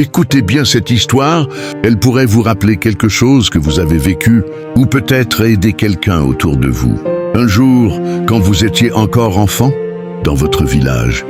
Écoutez bien cette histoire, elle pourrait vous rappeler quelque chose que vous avez vécu ou peut-être aider quelqu'un autour de vous. Un jour, quand vous étiez encore enfant, dans votre village,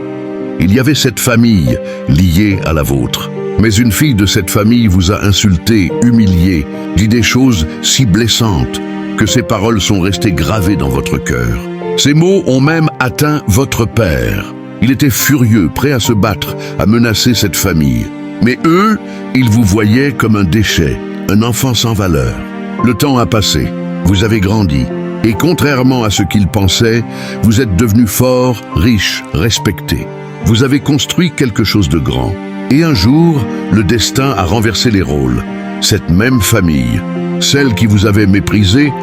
il y avait cette famille liée à la vôtre. Mais une fille de cette famille vous a insulté, humilié, dit des choses si blessantes que ces paroles sont restées gravées dans votre cœur. Ces mots ont même atteint votre père. Il était furieux, prêt à se battre, à menacer cette famille. Mais eux, ils vous voyaient comme un déchet, un enfant sans valeur. Le temps a passé, vous avez grandi, et contrairement à ce qu'ils pensaient, vous êtes devenu fort, riche, respecté. Vous avez construit quelque chose de grand. Et un jour, le destin a renversé les rôles. Cette même famille, celle qui vous avait méprisé,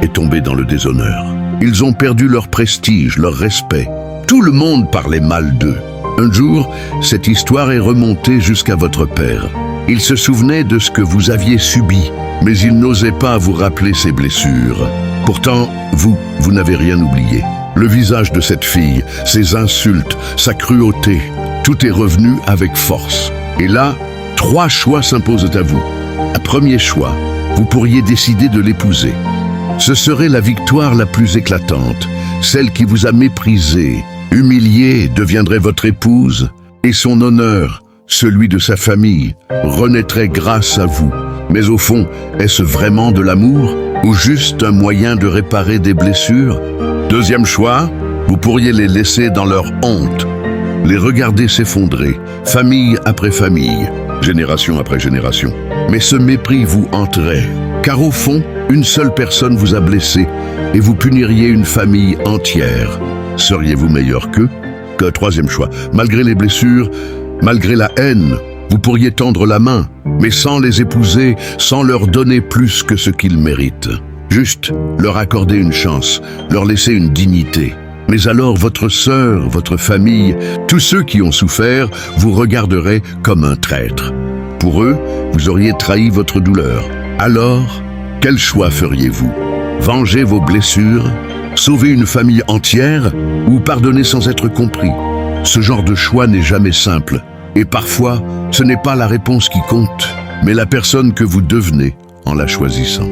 est tombée dans le déshonneur. Ils ont perdu leur prestige, leur respect. Tout le monde parlait mal d'eux. Un jour, cette histoire est remontée jusqu'à votre père. Il se souvenait de ce que vous aviez subi, mais il n'osait pas vous rappeler ses blessures. Pourtant, vous n'avez rien oublié. Le visage de cette fille, ses insultes, sa cruauté, tout est revenu avec force. Et là, 3 choix s'imposent à vous. Un premier choix, vous pourriez décider de l'épouser. Ce serait la victoire la plus éclatante. Celle qui vous a méprisé, humilié, deviendrait votre épouse, et son honneur, celui de sa famille, renaîtrait grâce à vous. Mais au fond, est-ce vraiment de l'amour ou juste un moyen de réparer des blessures? Deuxième choix, vous pourriez les laisser dans leur honte, les regarder s'effondrer, famille après famille, génération après génération. Mais ce mépris vous hanterait, car au fond, une seule personne vous a blessé et vous puniriez une famille entière. Seriez-vous meilleur qu'eux? Troisième choix, malgré les blessures, malgré la haine, vous pourriez tendre la main, mais sans les épouser, sans leur donner plus que ce qu'ils méritent. Juste leur accorder une chance, leur laisser une dignité. Mais alors votre sœur, votre famille, tous ceux qui ont souffert, vous regarderaient comme un traître. Pour eux, vous auriez trahi votre douleur. Alors, quel choix feriez-vous? Venger vos blessures? Sauver une famille entière? Ou pardonner sans être compris? Ce genre de choix n'est jamais simple. Et parfois, ce n'est pas la réponse qui compte, mais la personne que vous devenez en la choisissant.